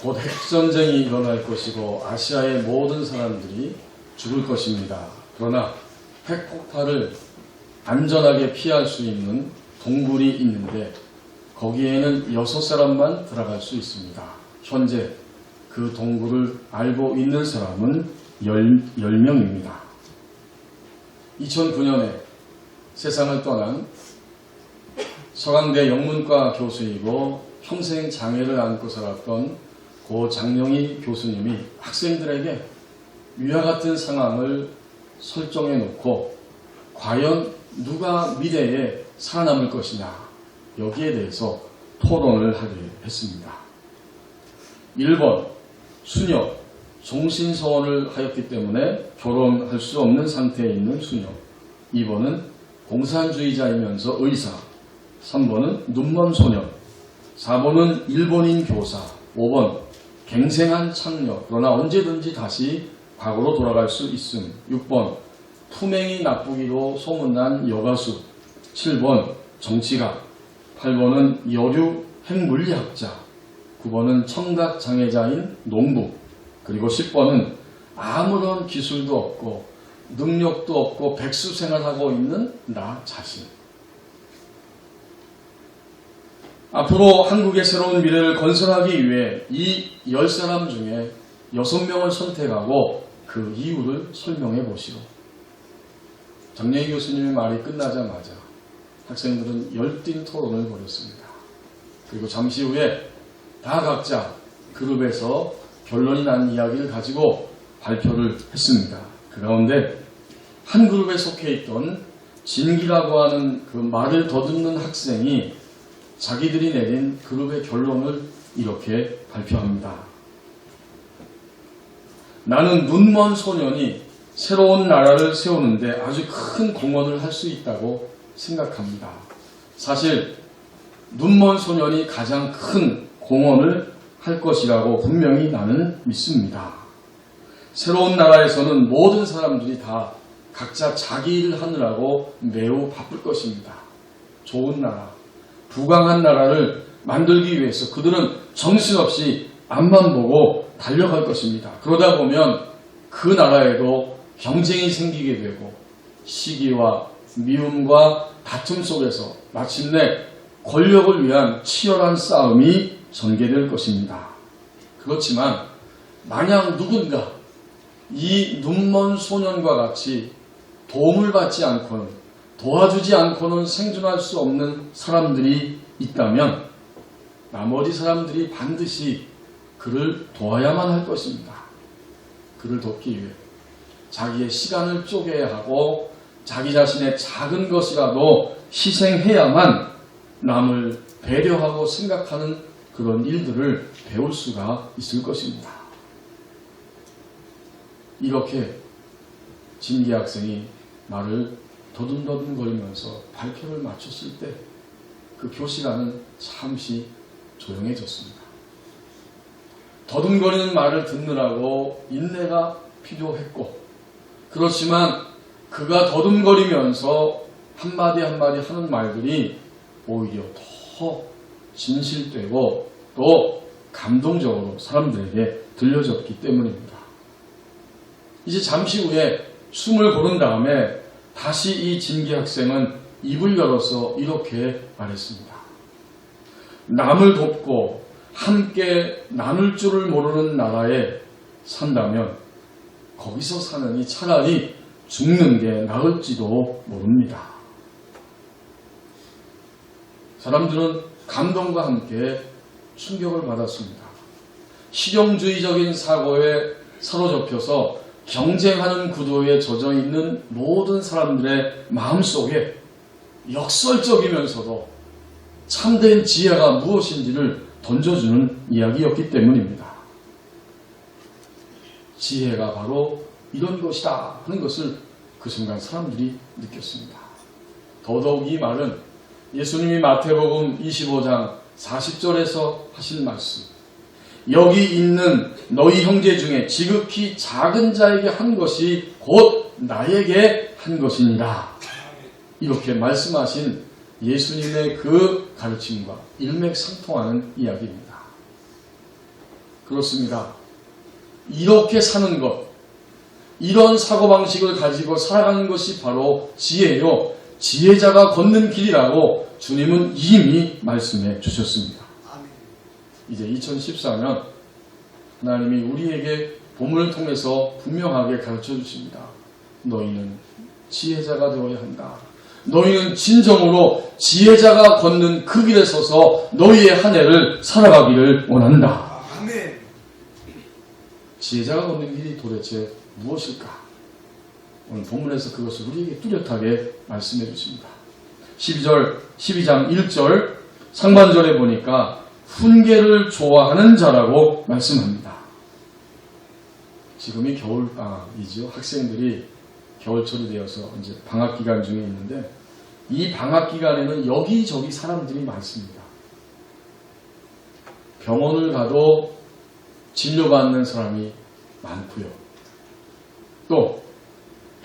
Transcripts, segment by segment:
곧 핵전쟁이 일어날 것이고 아시아의 모든 사람들이 죽을 것입니다. 그러나 핵폭발을 안전하게 피할 수 있는 동굴이 있는데 거기에는 6사람만 들어갈 수 있습니다. 현재 그 동굴을 알고 있는 사람은 10명입니다. 2009년에 세상을 떠난 서강대 영문과 교수이고 평생 장애를 안고 살았던 고 장영희 교수님이 학생들에게 위와 같은 상황을 설정해 놓고 과연 누가 미래에 살아남을 것이냐 여기에 대해서 토론을 하게 했습니다. 1번 수녀, 종신서원을 하였기 때문에 결혼할 수 없는 상태에 있는 수녀. 2번은 공산주의자이면서 의사. 3번은 눈먼 소년. 4번은 일본인 교사. 5번 갱생한 창녀. 그러나 언제든지 다시 과거로 돌아갈 수 있음. 6번 투명이 나쁘기로 소문난 여가수. 7번 정치가. 8번은 여류 핵물리학자. 9번은 청각장애자인 농부. 그리고 10번은 아무런 기술도 없고 능력도 없고 백수 생활하고 있는 나 자신. 앞으로 한국의 새로운 미래를 건설하기 위해 이 10사람 중에 6명을 선택하고 그 이유를 설명해 보시오. 장영희 교수님의 말이 끝나자마자 학생들은 열띤 토론을 벌였습니다. 그리고 잠시 후에 다 각자 그룹에서 결론이 난 이야기를 가지고 발표를 했습니다. 그 가운데 한 그룹에 속해 있던 진기라고 하는 그 말을 더듬는 학생이 자기들이 내린 그룹의 결론을 이렇게 발표합니다. 나는 눈먼 소년이 새로운 나라를 세우는데 아주 큰 공헌을 할 수 있다고 생각합니다. 사실 눈먼 소년이 가장 큰 공헌을 할 것이라고 분명히 나는 믿습니다. 새로운 나라에서는 모든 사람들이 다 각자 자기 일을 하느라고 매우 바쁠 것입니다. 좋은 나라, 부강한 나라를 만들기 위해서 그들은 정신없이 앞만 보고 달려갈 것입니다. 그러다 보면 그 나라에도 경쟁이 생기게 되고 시기와 미움과 다툼 속에서 마침내 권력을 위한 치열한 싸움이 전개될 것입니다. 그렇지만 만약 누군가 이 눈먼 소년과 같이 도움을 받지 않고는 도와주지 않고는 생존할 수 없는 사람들이 있다면 나머지 사람들이 반드시 그를 도와야만 할 것입니다. 그를 돕기 위해 자기의 시간을 쪼개야 하고 자기 자신의 작은 것이라도 희생해야만 남을 배려하고 생각하는 그런 일들을 배울 수가 있을 것입니다. 이렇게 진기 학생이 말을 더듬더듬거리면서 발표를 마쳤을 때 그 교실 안은 잠시 조용해졌습니다. 더듬거리는 말을 듣느라고 인내가 필요했고 그렇지만 그가 더듬거리면서 한마디 한마디 하는 말들이 오히려 더 진실되고 또 감동적으로 사람들에게 들려졌기 때문입니다. 이제 잠시 후에 숨을 고른 다음에 다시 이 진기 학생은 입을 열어서 이렇게 말했습니다. 남을 돕고 함께 나눌 줄을 모르는 나라에 산다면 거기서 사느니 차라리 죽는 게 나을지도 모릅니다. 사람들은 감동과 함께 충격을 받았습니다. 실용주의적인 사고에 사로잡혀서 경쟁하는 구도에 젖어 있는 모든 사람들의 마음속에 역설적이면서도 참된 지혜가 무엇인지를 던져주는 이야기였기 때문입니다. 지혜가 바로 이런 것이다 하는 것을 그 순간 사람들이 느꼈습니다. 더더욱 이 말은 예수님이 마태복음 25장 40절에서 하신 말씀, 여기 있는 너희 형제 중에 지극히 작은 자에게 한 것이 곧 나에게 한 것이니라. 이렇게 말씀하신 예수님의 그 가르침과 일맥상통하는 이야기입니다. 그렇습니다. 이렇게 사는 것, 이런 사고방식을 가지고 살아가는 것이 바로 지혜요. 지혜자가 걷는 길이라고 주님은 이미 말씀해 주셨습니다. 이제 2014년 하나님이 우리에게 본문을 통해서 분명하게 가르쳐 주십니다. 너희는 지혜자가 되어야 한다. 너희는 진정으로 지혜자가 걷는 그 길에 서서 너희의 한 해를 살아가기를 원한다. 아멘. 지혜자가 걷는 길이 도대체 무엇일까? 오늘 본문에서 그것을 우리에게 뚜렷하게 말씀해 주십니다. 12장 1절 상반절에 보니까 훈계를 좋아하는 자라고 말씀합니다. 지금이 겨울방학이죠. 학생들이 겨울철이 되어서 이제 방학기간 중에 있는데 이 방학기간에는 여기저기 사람들이 많습니다. 병원을 가도 진료받는 사람이 많고요. 또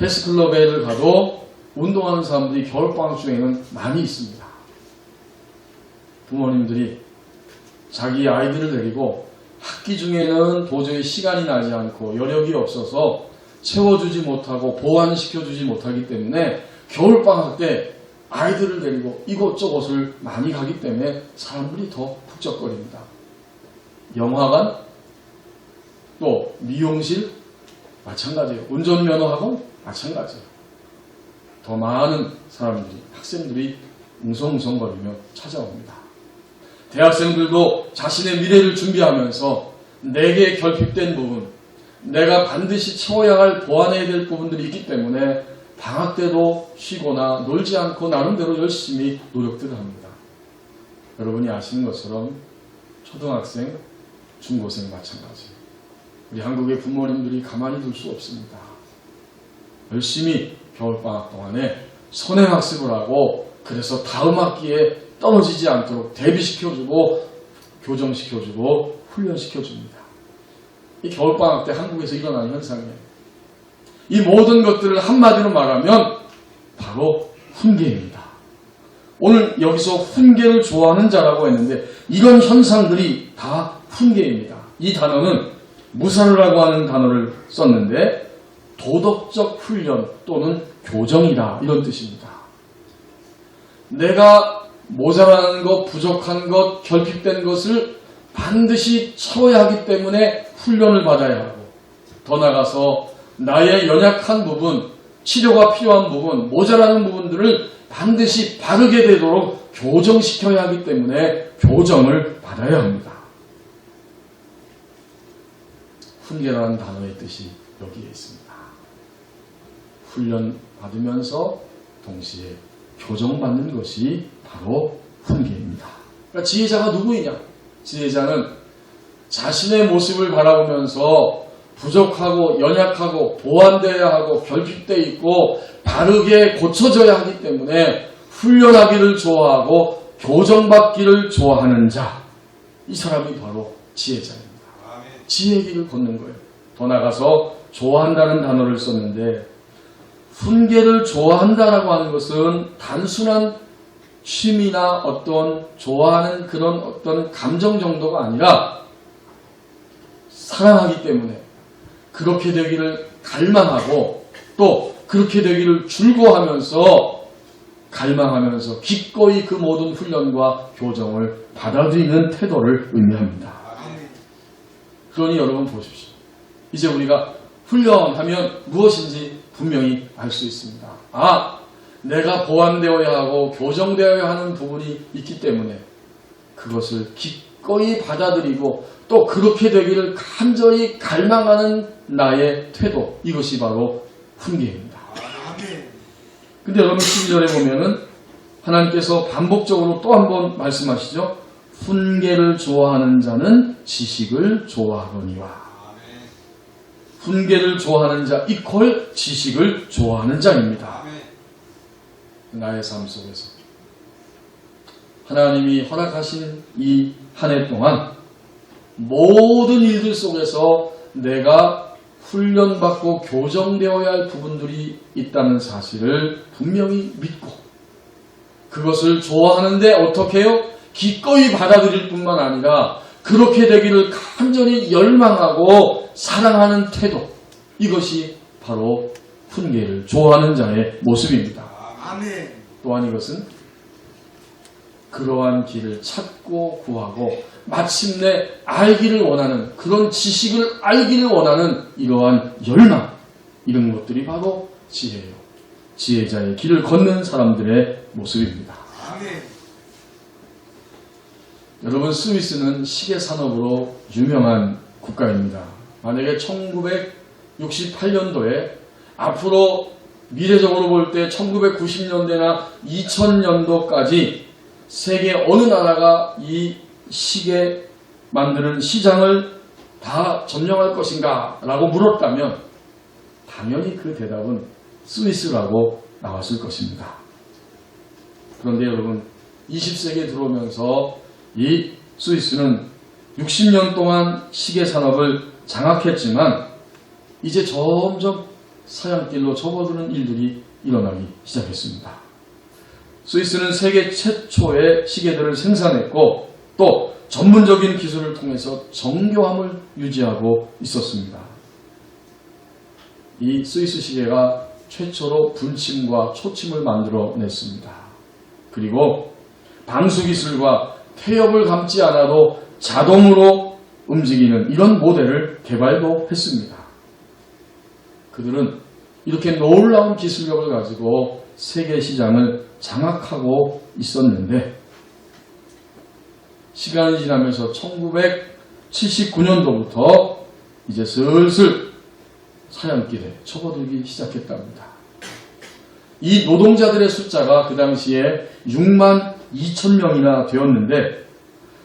헬스클럽에를 가도 운동하는 사람들이 겨울방학 중에는 많이 있습니다. 부모님들이 자기 아이들을 데리고 학기 중에는 도저히 시간이 나지 않고 여력이 없어서 채워주지 못하고 보완시켜주지 못하기 때문에 겨울방학 때 아이들을 데리고 이곳저곳을 많이 가기 때문에 사람들이 더 북적거립니다. 영화관, 또 미용실 마찬가지예요. 운전면허학원 마찬가지예요. 더 많은 사람들이, 학생들이 웅성웅성거리며 찾아옵니다. 대학생들도 자신의 미래를 준비하면서 내게 결핍된 부분, 내가 반드시 채워야 할 보완해야 될 부분들이 있기 때문에 방학 때도 쉬거나 놀지 않고 나름대로 열심히 노력들을 합니다. 여러분이 아시는 것처럼 초등학생, 중고생 마찬가지. 우리 한국의 부모님들이 가만히 둘 수 없습니다. 열심히 겨울방학 동안에 선행학습을 하고 그래서 다음 학기에 떨어지지 않도록 대비시켜주고 교정시켜주고 훈련시켜줍니다. 이 겨울방학 때 한국에서 일어나는 현상이에요. 이 모든 것들을 한마디로 말하면 바로 훈계입니다. 오늘 여기서 훈계를 좋아하는 자라고 했는데 이런 현상들이 다 훈계입니다. 이 단어는 무사르라고 하는 단어를 썼는데 도덕적 훈련 또는 교정이다 이런 뜻입니다. 내가 모자라는 것, 부족한 것, 결핍된 것을 반드시 채워야 하기 때문에 훈련을 받아야 하고 더 나아가서 나의 연약한 부분, 치료가 필요한 부분, 모자라는 부분들을 반드시 바르게 되도록 교정시켜야 하기 때문에 교정을 받아야 합니다. 훈계라는 단어의 뜻이 여기에 있습니다. 훈련 받으면서 동시에 교정받는 것이 바로 훈계입니다. 그러니까 지혜자가 누구이냐? 지혜자는 자신의 모습을 바라보면서 부족하고 연약하고 보완되어야 하고 결핍되어 있고 바르게 고쳐져야 하기 때문에 훈련하기를 좋아하고 교정받기를 좋아하는 자. 이 사람이 바로 지혜자입니다. 지혜의 길을 걷는 거예요. 더 나아가서 좋아한다는 단어를 썼는데 훈계를 좋아한다라고 하는 것은 단순한 취미나 어떤 좋아하는 그런 어떤 감정 정도가 아니라 사랑하기 때문에 그렇게 되기를 갈망하고 또 그렇게 되기를 즐거워하면서 갈망하면서 기꺼이 그 모든 훈련과 교정을 받아들이는 태도를 의미합니다. 그러니 여러분 보십시오. 이제 우리가 훈련하면 무엇인지 분명히 알 수 있습니다. 아, 내가 보완되어야 하고 교정되어야 하는 부분이 있기 때문에 그것을 기꺼이 받아들이고 또 그렇게 되기를 간절히 갈망하는 나의 태도, 이것이 바로 훈계입니다. 근데 여러분 12절에 보면은 하나님께서 반복적으로 또 한 번 말씀하시죠. 훈계를 좋아하는 자는 지식을 좋아하거니와. 훈계를 좋아하는 자 이퀄 지식을 좋아하는 자입니다. 나의 삶 속에서 하나님이 허락하신 이 한 해 동안 모든 일들 속에서 내가 훈련받고 교정되어야 할 부분들이 있다는 사실을 분명히 믿고 그것을 좋아하는데 어떻게 해요? 기꺼이 받아들일 뿐만 아니라 그렇게 되기를 간절히 열망하고 사랑하는 태도, 이것이 바로 훈계를 좋아하는 자의 모습입니다. 아멘. 또한 이것은 그러한 길을 찾고 구하고 마침내 알기를 원하는, 그런 지식을 알기를 원하는 이러한 열망, 이런 것들이 바로 지혜예요. 지혜자의 길을 걷는 사람들의 모습입니다. 아멘. 여러분, 스위스는 시계 산업으로 유명한 국가입니다. 만약에 1968년도에 앞으로 미래적으로 볼 때 1990년대나 2000년도까지 세계 어느 나라가 이 시계 만드는 시장을 다 점령할 것인가 라고 물었다면 당연히 그 대답은 스위스라고 나왔을 것입니다. 그런데 여러분, 20세기에 들어오면서 이 스위스는 60년 동안 시계 산업을 장악했지만 이제 점점 사양길로 접어드는 일들이 일어나기 시작했습니다. 스위스는 세계 최초의 시계들을 생산했고 또 전문적인 기술을 통해서 정교함을 유지하고 있었습니다. 이 스위스 시계가 최초로 분침과 초침을 만들어냈습니다. 그리고 방수기술과 태엽을 감지 않아도 자동으로 움직이는 이런 모델을 개발도 했습니다. 그들은 이렇게 놀라운 기술력을 가지고 세계 시장을 장악하고 있었는데 시간이 지나면서 1979년도부터 이제 슬슬 사양길에 접어들기 시작했답니다. 이 노동자들의 숫자가 그 당시에 6만 2천 명이나 되었는데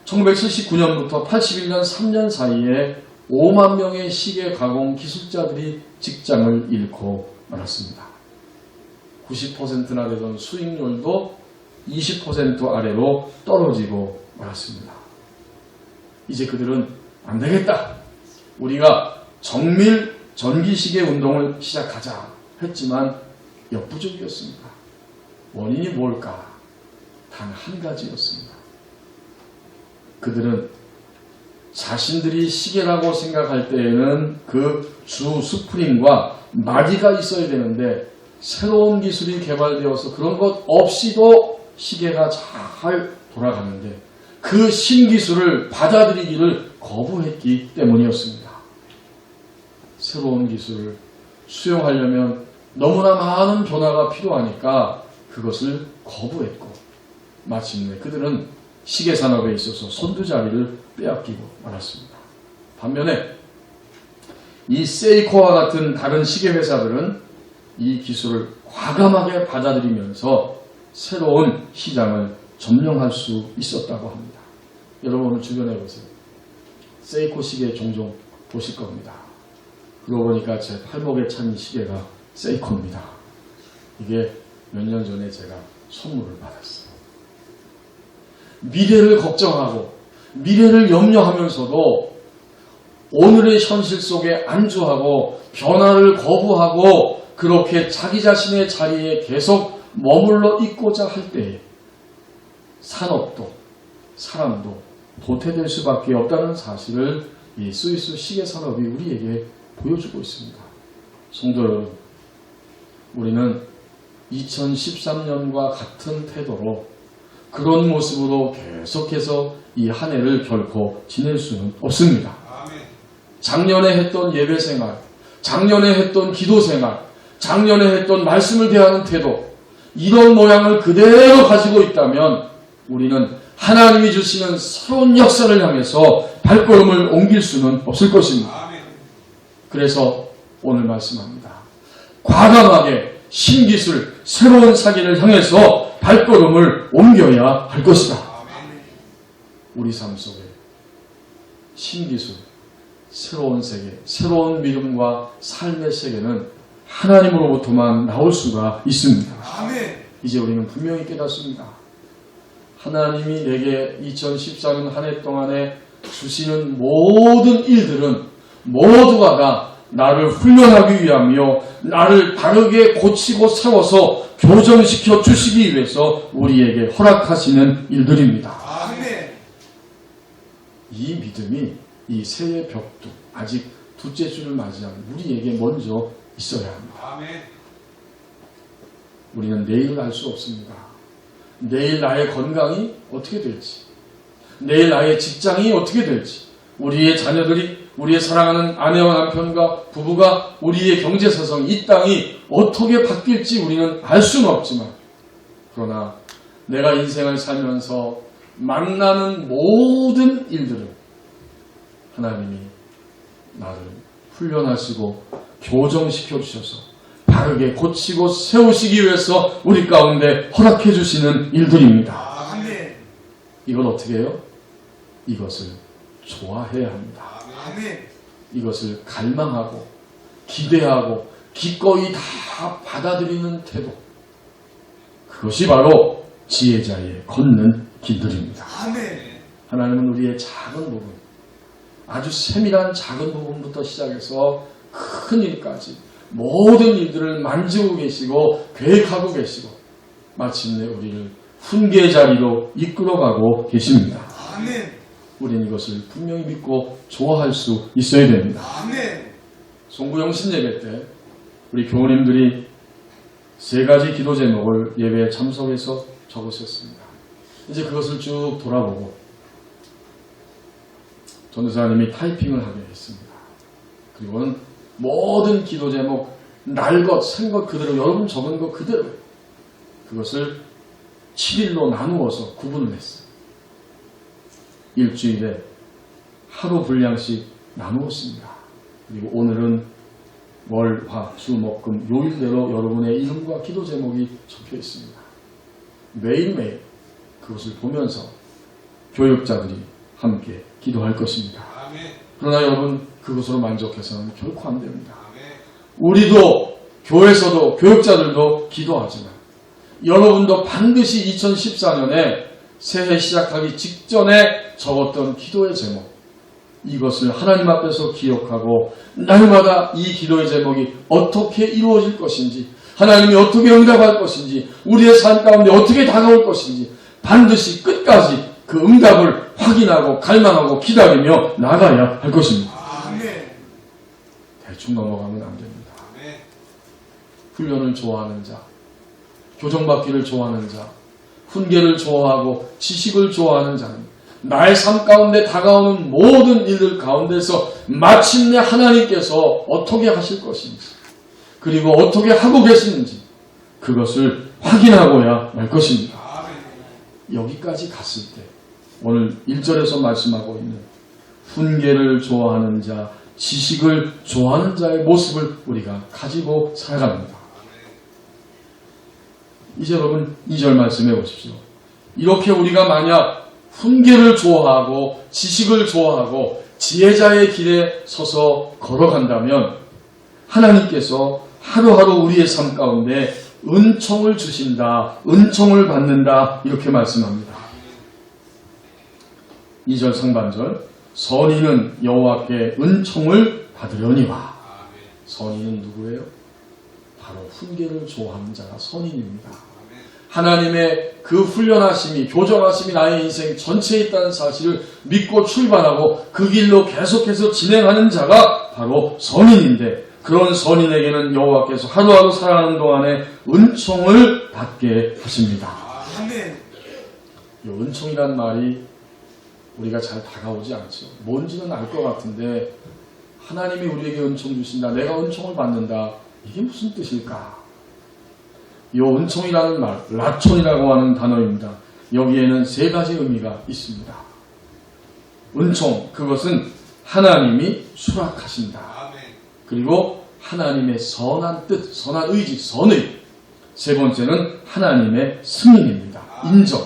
1979년부터 81년 3년 사이에 5만 명의 시계 가공 기술자들이 직장을 잃고 말았습니다. 90%나 되던 수익률도 20% 아래로 떨어지고 말았습니다. 이제 그들은 안 되겠다. 우리가 정밀 전기시계 운동을 시작하자 했지만 역부족이었습니다. 원인이 뭘까? 단 한 가지였습니다. 그들은 자신들이 시계라고 생각할 때에는 그 주 스프링과 마디가 있어야 되는데 새로운 기술이 개발되어서 그런 것 없이도 시계가 잘 돌아가는데 그 신기술을 받아들이기를 거부했기 때문이었습니다. 새로운 기술을 수용하려면 너무나 많은 변화가 필요하니까 그것을 거부했고 마침내 그들은 시계 산업에 있어서 선두자리를 빼앗기고 말았습니다. 반면에 이 세이코와 같은 다른 시계 회사들은 이 기술을 과감하게 받아들이면서 새로운 시장을 점령할 수 있었다고 합니다. 여러분 오늘 주변에 보세요. 세이코 시계 종종 보실 겁니다. 그러고 보니까 제 팔목에 찬 시계가 세이코입니다. 이게 몇 년 전에 제가 선물을 받았어요. 미래를 걱정하고 미래를 염려하면서도 오늘의 현실 속에 안주하고 변화를 거부하고 그렇게 자기 자신의 자리에 계속 머물러 있고자 할 때에 산업도 사람도 도태될 수밖에 없다는 사실을 이 스위스 시계 산업이 우리에게 보여주고 있습니다. 성도 여러분, 우리는 2013년과 같은 태도로 그런 모습으로 계속해서 이 한 해를 결코 지낼 수는 없습니다. 작년에 했던 예배 생활, 작년에 했던 기도 생활, 작년에 했던 말씀을 대하는 태도, 이런 모양을 그대로 가지고 있다면 우리는 하나님이 주시는 새로운 역사를 향해서 발걸음을 옮길 수는 없을 것입니다. 그래서 오늘 말씀합니다. 과감하게 신기술, 새로운 사기를 향해서 발걸음을 옮겨야 할 것이다. 우리 삶 속에 신기술, 새로운 세계, 새로운 믿음과 삶의 세계는 하나님으로부터만 나올 수가 있습니다. 이제 우리는 분명히 깨닫습니다. 하나님이 내게 2014년 한 해 동안에 주시는 모든 일들은 모두가 다 나를 훈련하기 위하며 나를 바르게 고치고 세워서 교정시켜 주시기 위해서 우리에게 허락하시는 일들입니다. 이 믿음이 이 새해 벽두 아직 둘째 주를 맞이한 우리에게 먼저 있어야 합니다. 아멘. 우리는 내일을 알 수 없습니다. 내일 나의 건강이 어떻게 될지, 내일 나의 직장이 어떻게 될지, 우리의 자녀들이, 우리의 사랑하는 아내와 남편과 부부가, 우리의 경제사정, 이 땅이 어떻게 바뀔지 우리는 알 수는 없지만, 그러나 내가 인생을 살면서 만나는 모든 일들은 하나님이 나를 훈련하시고 교정시켜 주셔서 바르게 고치고 세우시기 위해서 우리 가운데 허락해 주시는 일들입니다. 아멘. 이걸 어떻게 해요? 이것을 좋아해야 합니다. 아멘. 이것을 갈망하고 기대하고 기꺼이 다 받아들이는 태도, 그것이 바로 지혜자의 걷는 길들입니다. 아멘. 하나님은 우리의 작은 부분, 아주 세밀한 작은 부분부터 시작해서 큰 일까지 모든 일들을 만지고 계시고 계획하고 계시고 마침내 우리를 훈계 자리로 이끌어가고 계십니다. 아멘. 우리는 이것을 분명히 믿고 좋아할 수 있어야 됩니다. 아멘. 송구영신 예배 때 우리 교우님들이 3가지 기도 제목을 예배에 참석해서 적으셨습니다. 이제 그것을 쭉 돌아보고 전도사님이 타이핑을 하게 했습니다. 그리고는 모든 기도 제목, 날 것, 생 것 그대로, 여러분 적은 것 그대로 그것을 7일로 나누어서 구분을 했어요. 일주일에 하루 분량씩 나누었습니다. 그리고 오늘은 월, 화, 수, 목, 금 요일대로 여러분의 이름과 기도 제목이 적혀 있습니다. 매일매일 그것을 보면서 교육자들이 함께 기도할 것입니다. 아멘. 그러나 여러분 그것으로 만족해서는 결코 안 됩니다. 아멘. 우리도 교회에서도 교육자들도 기도하지만 여러분도 반드시 2014년에 새해 시작하기 직전에 적었던 기도의 제목, 이것을 하나님 앞에서 기억하고 날마다 이 기도의 제목이 어떻게 이루어질 것인지, 하나님이 어떻게 응답할 것인지, 우리의 삶 가운데 어떻게 다가올 것인지 반드시 끝까지 그 응답을 확인하고 갈망하고 기다리며 나가야 할 것입니다. 아멘. 대충 넘어가면 안 됩니다. 아멘. 훈련을 좋아하는 자, 교정받기를 좋아하는 자, 훈계를 좋아하고 지식을 좋아하는 자는 나의 삶 가운데 다가오는 모든 일들 가운데서 마침내 하나님께서 어떻게 하실 것인지, 그리고 어떻게 하고 계시는지 그것을 확인하고야 말 것입니다. 아멘. 여기까지 갔을 때 오늘 1절에서 말씀하고 있는 훈계를 좋아하는 자, 지식을 좋아하는 자의 모습을 우리가 가지고 살아갑니다. 이제 여러분 2절 말씀해 보십시오. 이렇게 우리가 만약 훈계를 좋아하고 지식을 좋아하고 지혜자의 길에 서서 걸어간다면 하나님께서 하루하루 우리의 삶 가운데 은총을 주신다, 은총을 받는다, 이렇게 말씀합니다. 2절 상반절, 선인은 여호와께 은총을 받으려니와. 선인은 누구예요? 바로 훈계를 좋아하는 자가 선인입니다. 하나님의 그 훈련하심이, 교정하심이 나의 인생 전체에 있다는 사실을 믿고 출발하고 그 길로 계속해서 진행하는 자가 바로 선인인데, 그런 선인에게는 여호와께서 하루하루 살아가는 동안에 은총을 받게 하십니다. 아멘. 이 은총이란 말이 우리가 잘 다가오지 않죠. 뭔지는 알 것 같은데 하나님이 우리에게 은총 주신다, 내가 은총을 받는다, 이게 무슨 뜻일까? 이 은총이라는 말, 라촌이라고 하는 단어입니다. 여기에는 3가지 의미가 있습니다. 은총, 그것은 하나님이 수락하신다. 아멘. 그리고 하나님의 선한 뜻, 선한 의지, 선의. 3번째는 하나님의 승인입니다. 인정.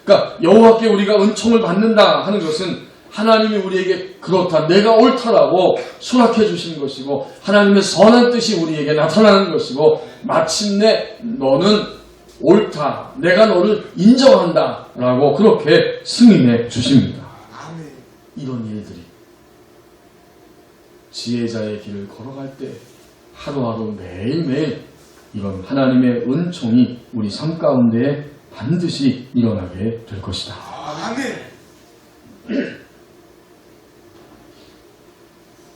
그러니까 여호와께 우리가 은총을 받는다 하는 것은 하나님이 우리에게 그렇다, 내가 옳다라고 수락해 주신 것이고, 하나님의 선한 뜻이 우리에게 나타나는 것이고, 마침내 너는 옳다, 내가 너를 인정한다 라고 그렇게 승인해 주십니다. 아멘. 이런 일들이 지혜자의 길을 걸어갈 때 하루하루 매일매일 이런 하나님의 은총이 우리 삶 가운데 반드시 일어나게 될 것이다. 아멘.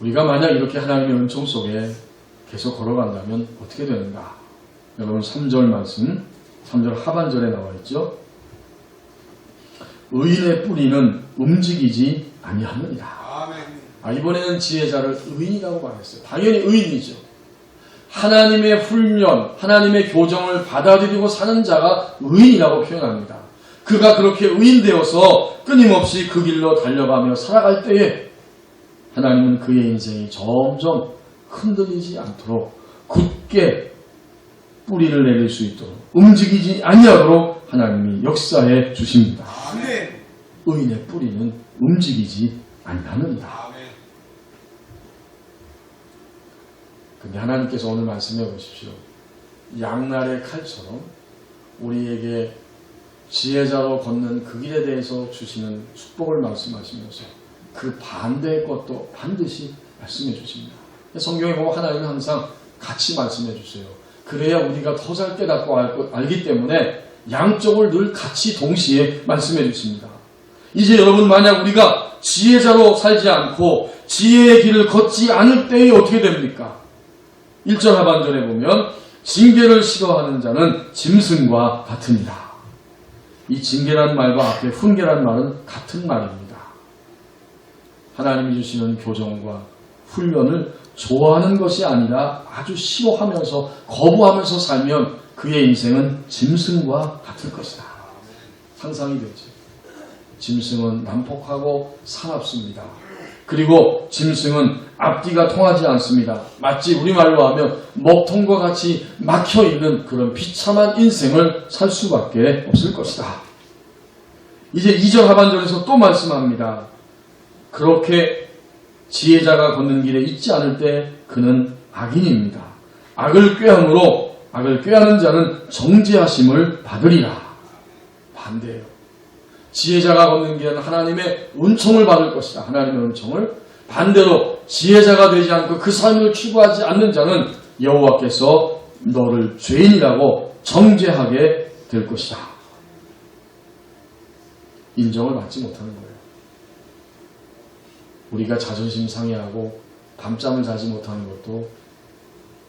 우리가 만약 이렇게 하나님의 은총 속에 계속 걸어간다면 어떻게 되는가? 여러분 3절 말씀, 3절 하반절에 나와 있죠. 의인의 뿌리는 움직이지 아니하느니라. 이번에는 지혜자를 의인이라고 말했어요. 당연히 의인이죠. 하나님의 훈련, 하나님의 교정을 받아들이고 사는 자가 의인이라고 표현합니다. 그가 그렇게 의인되어서 끊임없이 그 길로 달려가며 살아갈 때에 하나님은 그의 인생이 점점 흔들리지 않도록 굳게 뿌리를 내릴 수 있도록 움직이지 아니하도록 하나님이 역사해 주십니다. 의인의 뿌리는 움직이지 아니하느니라. 근데 하나님께서 오늘 말씀해 보십시오. 양날의 칼처럼 우리에게 지혜자로 걷는 그 길에 대해서 주시는 축복을 말씀하시면서 그 반대의 것도 반드시 말씀해 주십니다. 성경에 보면 하나님은 항상 같이 말씀해 주세요. 그래야 우리가 더 잘 깨닫고 알기 때문에 양쪽을 늘 같이 동시에 말씀해 주십니다. 이제 여러분 만약 우리가 지혜자로 살지 않고 지혜의 길을 걷지 않을 때에 어떻게 됩니까? 1절 하반절에 보면 징계를 싫어하는 자는 짐승과 같으니라. 이 징계란 말과 앞에 훈계란 말은 같은 말입니다. 하나님이 주시는 교정과 훈련을 좋아하는 것이 아니라 아주 싫어하면서 거부하면서 살면 그의 인생은 짐승과 같을 것이다. 상상이 되죠. 짐승은 난폭하고 사납습니다. 그리고 짐승은 앞뒤가 통하지 않습니다. 마치 우리말로 하면 먹통과 같이 막혀있는 그런 비참한 인생을 살 수밖에 없을 것이다. 이제 2절 하반절에서 또 말씀합니다. 그렇게 지혜자가 걷는 길에 있지 않을 때 그는 악인입니다. 악을 꾀하는 자는 정죄하심을 받으리라. 반대예요. 지혜자가 걷는 길은 하나님의 은총을 받을 것이다. 하나님의 은총을. 반대로 지혜자가 되지 않고 그 삶을 추구하지 않는 자는 여호와께서 너를 죄인이라고 정죄하게 될 것이다. 인정을 받지 못하는 거예요. 우리가 자존심 상해하고 밤잠을 자지 못하는 것도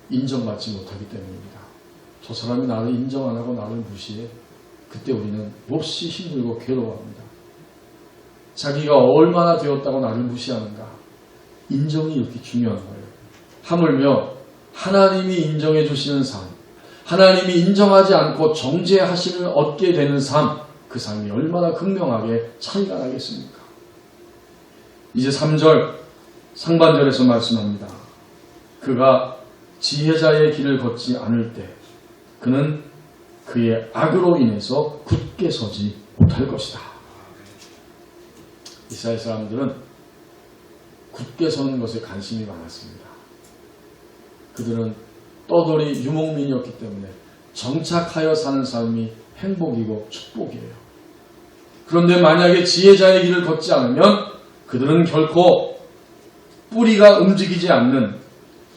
인정받지 못하기 때문입니다. 저 사람이 나를 인정 안 하고 나를 무시해. 그때 우리는 몹시 힘들고 괴로워합니다. 자기가 얼마나 되었다고 나를 무시하는가. 인정이 이렇게 중요한 거예요. 하물며 하나님이 인정해 주시는 삶, 하나님이 인정하지 않고 정죄하심을 얻게 되는 삶, 그 삶이 얼마나 극명하게 차이가 나겠습니까? 이제 3절 상반절에서 말씀합니다. 그가 지혜자의 길을 걷지 않을 때 그는 그의 악으로 인해서 굳게 서지 못할 것이다. 이스라엘 사람들은 굳게 서는 것에 관심이 많았습니다. 그들은 떠돌이 유목민이었기 때문에 정착하여 사는 삶이 행복이고 축복이에요. 그런데 만약에 지혜자의 길을 걷지 않으면 그들은 결코 뿌리가 움직이지 않는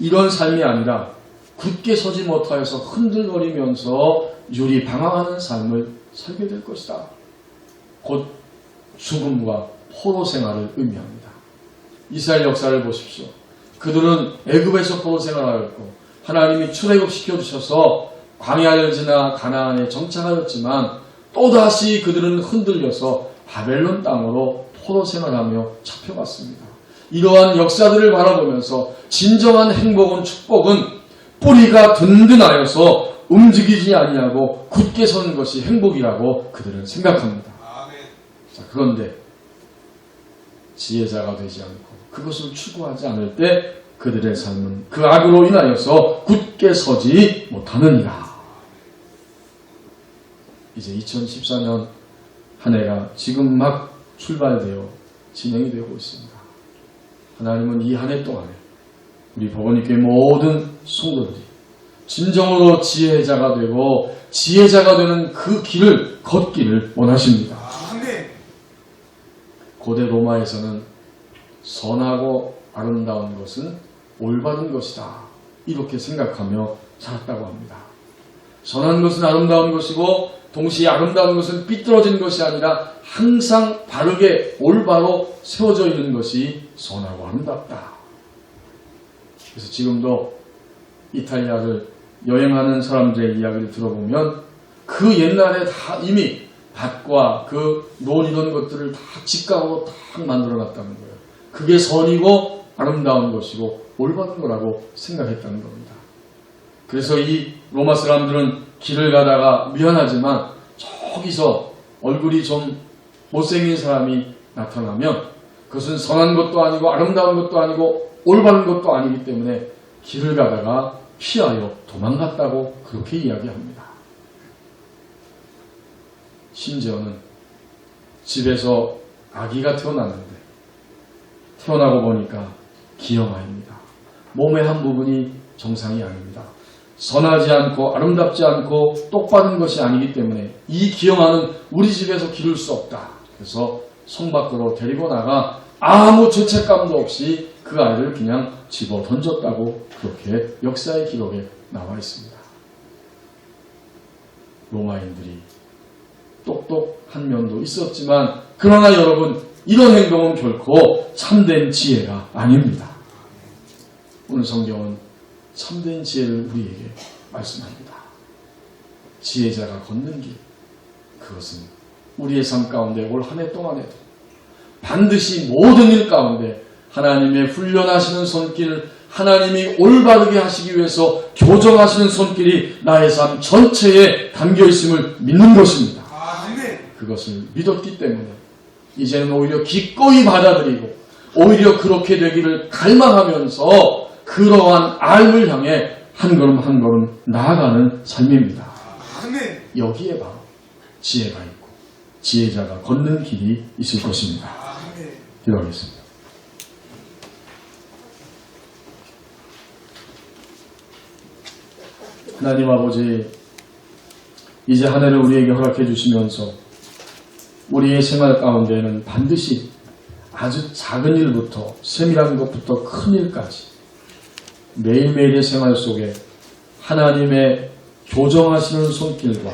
이런 삶이 아니라 굳게 서지 못하여서 흔들거리면서 유리방황하는 삶을 살게 될 것이다. 곧 죽음과 포로 생활을 의미합니다. 이스라엘 역사를 보십시오. 그들은 애굽에서 포로 생활하였고 하나님이 출애굽시켜 주셔서 광야를 지나 가나안에 정착하였지만 또다시 그들은 흔들려서 바벨론 땅으로 포로 생활하며 잡혀갔습니다. 이러한 역사들을 바라보면서 진정한 행복은 축복은 뿌리가 든든하여서 움직이지 아니하고 굳게 서는 것이 행복이라고 그들은 생각합니다. 자, 그런데 지혜자가 되지 않고 그것을 추구하지 않을 때 그들의 삶은 그 악으로 인하여서 굳게 서지 못하느니라. 이제 2014년 한 해가 지금 막 출발되어 진행이 되고 있습니다. 하나님은 이 한 해 동안에 우리 복원이교회 모든 성도들이 진정으로 지혜자가 되고 지혜자가 되는 그 길을 걷기를 원하십니다. 고대 로마에서는 선하고 아름다운 것은 올바른 것이다. 이렇게 생각하며 살았다고 합니다. 선한 것은 아름다운 것이고 동시에 아름다운 것은 삐뚤어진 것이 아니라 항상 바르게 올바로 세워져 있는 것이 선하고 아름답다. 그래서 지금도 이탈리아를 여행하는 사람들의 이야기를 들어보면 그 옛날에 다 이미 밭과 그 논이던 것들을 다 직각으로 딱 만들어 놨다는 거예요. 그게 선이고 아름다운 것이고 올바른 거라고 생각했다는 겁니다. 그래서 이 로마 사람들은 길을 가다가 미안하지만 저기서 얼굴이 좀 못생긴 사람이 나타나면 그것은 선한 것도 아니고 아름다운 것도 아니고 올바른 것도 아니기 때문에 길을 가다가 피하여 도망갔다고 그렇게 이야기합니다. 심지어는 집에서 아기가 태어났는데 태어나고 보니까 기형아입니다. 몸의 한 부분이 정상이 아닙니다. 선하지 않고 아름답지 않고 똑바른 것이 아니기 때문에 이 기형아는 우리 집에서 기를 수 없다. 그래서 성 밖으로 데리고 나가 아무 죄책감도 없이 그 아이를 그냥 집어 던졌다고 그렇게 역사의 기록에 나와 있습니다. 로마인들이 똑똑한 면도 있었지만 그러나 여러분 이런 행동은 결코 참된 지혜가 아닙니다. 오늘 성경은 참된 지혜를 우리에게 말씀합니다. 지혜자가 걷는 길, 그것은 우리의 삶 가운데 올 한 해 동안에도 반드시 모든 일 가운데 하나님의 훈련하시는 손길, 하나님이 올바르게 하시기 위해서 교정하시는 손길이 나의 삶 전체에 담겨 있음을 믿는 것입니다. 그것을 믿었기 때문에 이제는 오히려 기꺼이 받아들이고 오히려 그렇게 되기를 갈망하면서 그러한 삶을 향해 한 걸음 한 걸음 나아가는 삶입니다. 여기에 바로 지혜가 있고 지혜자가 걷는 길이 있을 것입니다. 기도하겠습니다. 하나님 아버지, 이제 한 해를 우리에게 허락해 주시면서 우리의 생활 가운데는 반드시 아주 작은 일부터 세밀한 것부터 큰 일까지 매일매일의 생활 속에 하나님의 교정하시는 손길과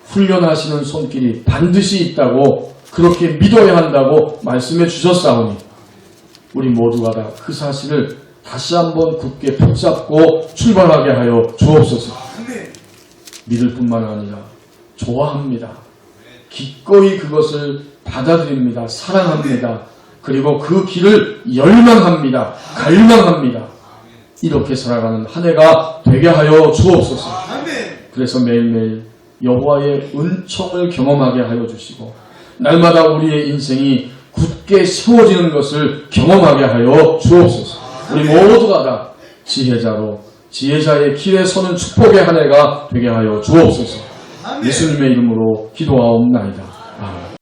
훈련하시는 손길이 반드시 있다고 그렇게 믿어야 한다고 말씀해 주셨사오니 우리 모두가 다 그 사실을 다시 한번 굳게 붙잡고 출발하게 하여 주옵소서. 믿을 뿐만 아니라 좋아합니다. 기꺼이 그것을 받아들입니다. 사랑합니다. 그리고 그 길을 열망합니다. 갈망합니다. 이렇게 살아가는 한 해가 되게 하여 주옵소서. 그래서 매일매일 여호와의 은총을 경험하게 하여 주시고 날마다 우리의 인생이 굳게 세워지는 것을 경험하게 하여 주옵소서. 우리 모두가 다 지혜자로 지혜자의 길에 서는 축복의 한 해가 되게 하여 주옵소서. 예수님의 이름으로 기도하옵나이다. 아멘.